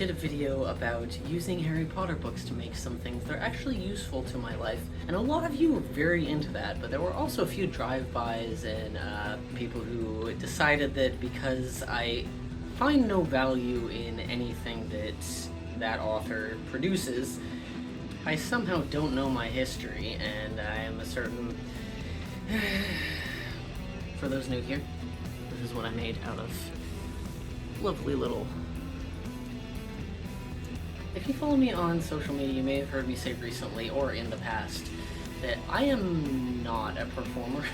did a video about using Harry Potter books to make some things that are actually useful to my life, and a lot of you were very into that, but there were also a few drive-bys and people who decided that because I find no value in anything that author produces, I somehow don't know my history, and I am a certain... For those new here, this is what I made out of lovely little... If you follow me on social media, you may have heard me say recently, or in the past, that I am not a performer.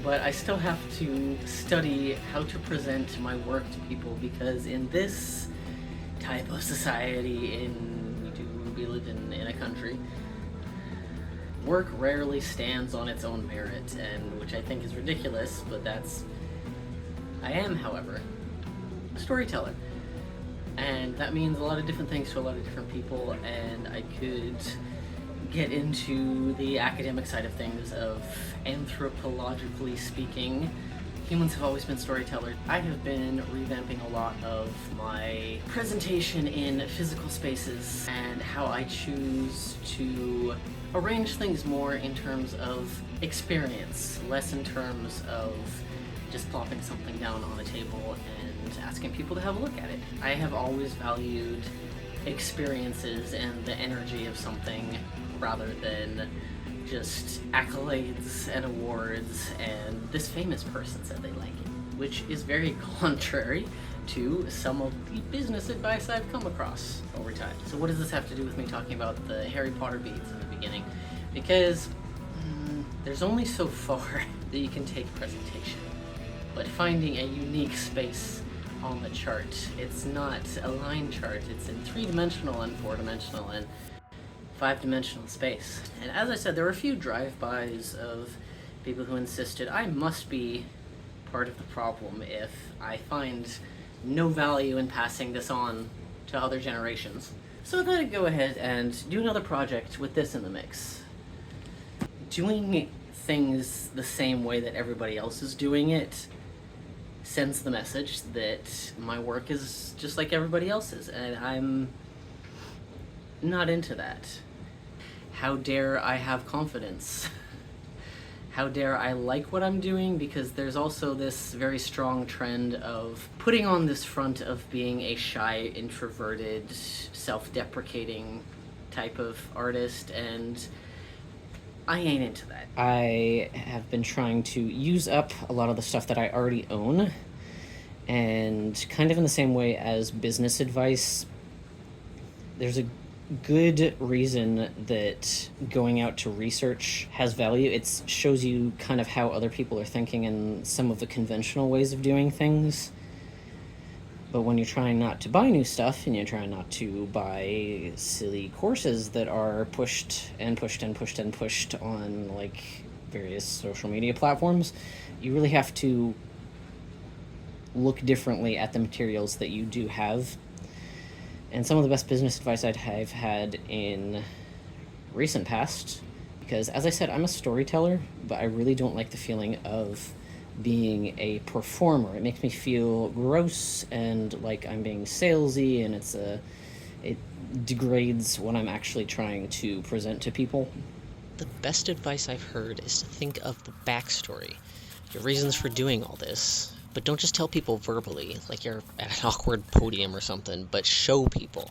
But I still have to study how to present my work to people, because in this type of society, we live in a country, work rarely stands on its own merit, and which I think is ridiculous, but I am, however, a storyteller. And that means a lot of different things to a lot of different people, and I could get into the academic side of things of anthropologically speaking. Humans have always been storytellers. I have been revamping a lot of my presentation in physical spaces and how I choose to arrange things more in terms of experience, less in terms of just plopping something down on a table and asking people to have a look at it. I have always valued experiences and the energy of something rather than just accolades and awards and this famous person said they like it, which is very contrary to some of the business advice I've come across over time. So what does this have to do with me talking about the Harry Potter beads in the beginning? Because there's only so far that you can take presentation, but finding a unique space on the chart, it's not a line chart, it's in 3-dimensional and 4-dimensional and 5-dimensional space. And as I said, there were a few drive-bys of people who insisted I must be part of the problem if I find no value in passing this on to other generations. So I thought I'd go ahead and do another project with this in the mix. Doing things the same way that everybody else is doing it sends the message that my work is just like everybody else's, and I'm not into that. How dare I have confidence? How dare I like what I'm doing? Because there's also this very strong trend of putting on this front of being a shy, introverted, self-deprecating type of artist, and I ain't into that. I have been trying to use up a lot of the stuff that I already own, and kind of in the same way as business advice, there's a good reason that going out to research has value. It shows you kind of how other people are thinking and some of the conventional ways of doing things. But when you're trying not to buy new stuff and you're trying not to buy silly courses that are pushed and pushed and pushed and pushed on like various social media platforms, you really have to look differently at the materials that you do have. And some of the best business advice I've had in recent past, because as I said, I'm a storyteller, but I really don't like the feeling of being a performer. It makes me feel gross and like I'm being salesy, and it degrades what I'm actually trying to present to people. The best advice I've heard is to think of the backstory, your reasons for doing all this, but don't just tell people verbally, like you're at an awkward podium or something, but show people.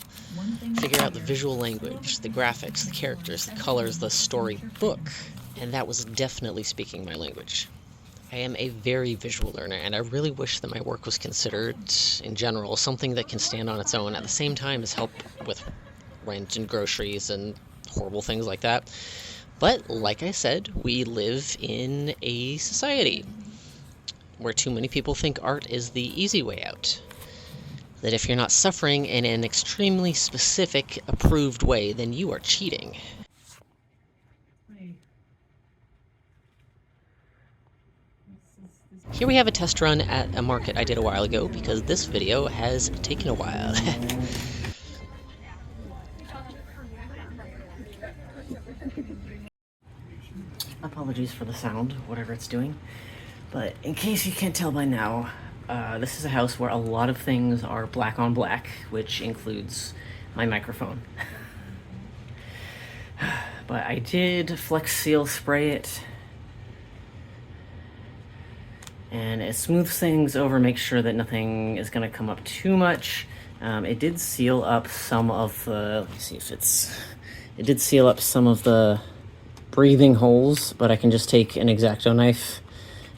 Figure out the visual language, the graphics, the characters, the colors, the story book, and that was definitely speaking my language. I am a very visual learner, and I really wish that my work was considered, in general, something that can stand on its own at the same time as help with rent and groceries and horrible things like that. But, like I said, we live in a society where too many people think art is the easy way out. That if you're not suffering in an extremely specific, approved way, then you are cheating. Here we have a test run at a market I did a while ago, because this video has taken a while. Apologies for the sound, whatever it's doing. But in case you can't tell by now, This is a house where a lot of things are black on black, which includes my microphone. But I did Flex Seal spray it, and it smooths things over, makes sure that nothing is going to come up too much. It did seal up some of the, let me see if it did seal up some of the breathing holes, but I can just take an X-Acto knife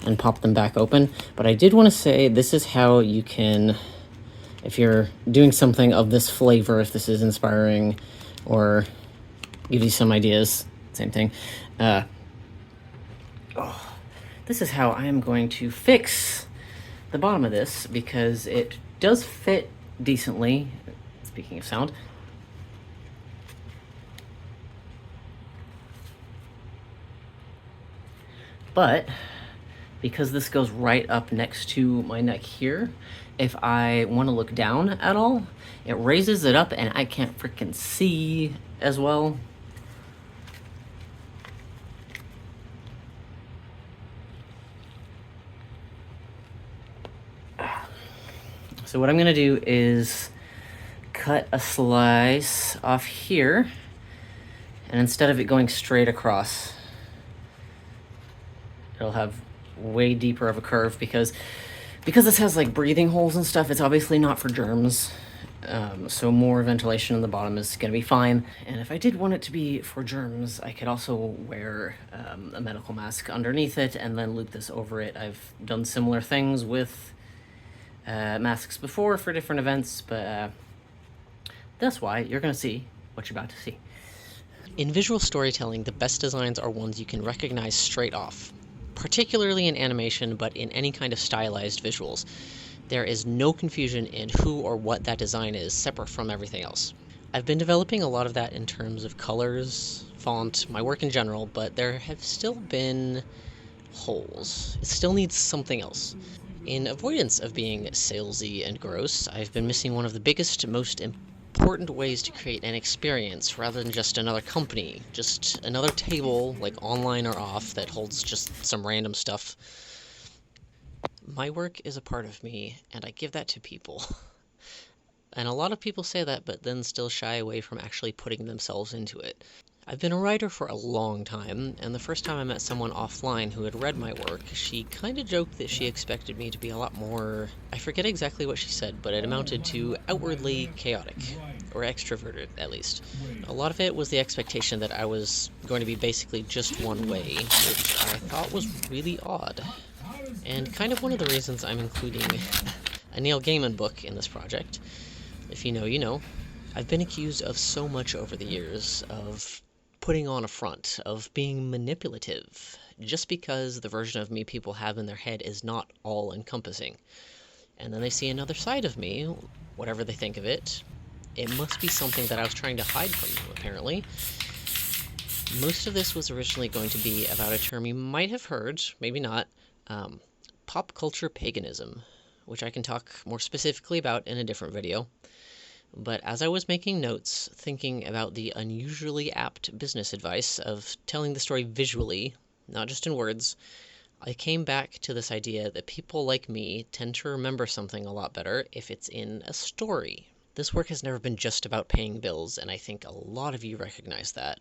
and pop them back open. But I did want to say, this is how you can, if you're doing something of this flavor, if this is inspiring or give you some ideas, same thing. This is how I am going to fix the bottom of this, because it does fit decently, speaking of sound. But because this goes right up next to my neck here, if I want to look down at all, it raises it up and I can't freaking see as well. So what I'm going to do is cut a slice off here, and instead of it going straight across, it'll have way deeper of a curve, because this has like breathing holes and stuff. It's obviously not for germs, so more ventilation in the bottom is going to be fine. And if I did want it to be for germs, I could also wear a medical mask underneath it and then loop this over it. I've done similar things with masks before for different events, but that's why you're going to see what you're about to see. In visual storytelling, the best designs are ones you can recognize straight off, particularly in animation, but in any kind of stylized visuals. There is no confusion in who or what that design is, separate from everything else. I've been developing a lot of that in terms of colors, font, my work in general, but there have still been holes. It still needs something else. In avoidance of being salesy and gross, I've been missing one of the biggest, most important ways to create an experience rather than just another company, just another table, like online or off, that holds just some random stuff. My work is a part of me, and I give that to people. And a lot of people say that, but then still shy away from actually putting themselves into it. I've been a writer for a long time, and the first time I met someone offline who had read my work, she kind of joked that she expected me to be a lot more, I forget exactly what she said, but it amounted to outwardly chaotic, or extroverted at least. A lot of it was the expectation that I was going to be basically just one way, which I thought was really odd. And kind of one of the reasons I'm including a Neil Gaiman book in this project. If you know, you know. I've been accused of so much over the years of putting on a front, of being manipulative, just because the version of me people have in their head is not all-encompassing. And then they see another side of me, whatever they think of it. It must be something that I was trying to hide from them, apparently. Most of this was originally going to be about a term you might have heard, maybe not, pop culture paganism, which I can talk more specifically about in a different video. But as I was making notes, thinking about the unusually apt business advice of telling the story visually, not just in words, I came back to this idea that people like me tend to remember something a lot better if it's in a story. This work has never been just about paying bills, and I think a lot of you recognize that.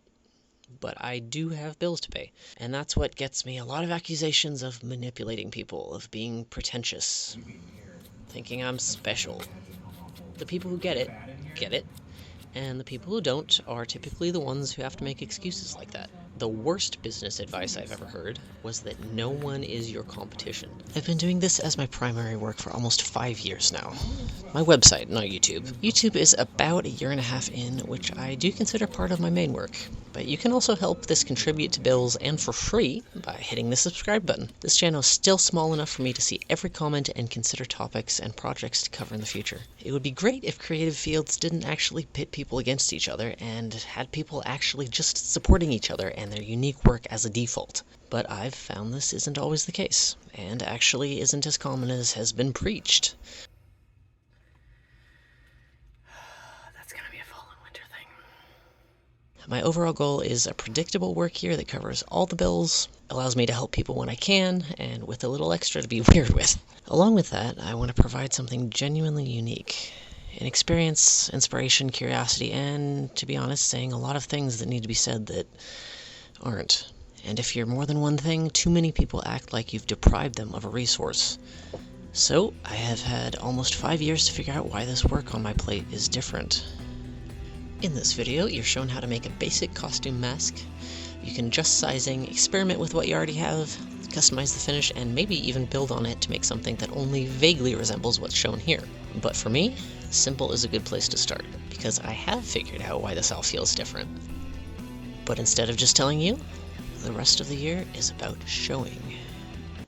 But I do have bills to pay, and that's what gets me a lot of accusations of manipulating people, of being pretentious, thinking I'm special. The people who get it, and the people who don't are typically the ones who have to make excuses like that. The worst business advice I've ever heard was that no one is your competition. I've been doing this as my primary work for almost 5 years now. My website, not YouTube. YouTube is about 1.5 years in, which I do consider part of my main work. But you can also help this contribute to bills, and for free, by hitting the subscribe button. This channel is still small enough for me to see every comment and consider topics and projects to cover in the future. It would be great if creative fields didn't actually pit people against each other, and had people actually just supporting each other and their unique work as a default. But I've found this isn't always the case, and actually isn't as common as has been preached. That's gonna be a fall and winter thing. My overall goal is a predictable work year that covers all the bills, allows me to help people when I can, and with a little extra to be weird with. Along with that, I want to provide something genuinely unique. An experience, inspiration, curiosity, and, to be honest, saying a lot of things that need to be said that aren't. And if you're more than one thing, too many people act like you've deprived them of a resource. So, I have had almost 5 years to figure out why this work on my plate is different. In this video, you're shown how to make a basic costume mask. You can adjust sizing, experiment with what you already have, customize the finish, and maybe even build on it to make something that only vaguely resembles what's shown here. But for me, simple is a good place to start, because I have figured out why this all feels different. But instead of just telling you, the rest of the year is about showing.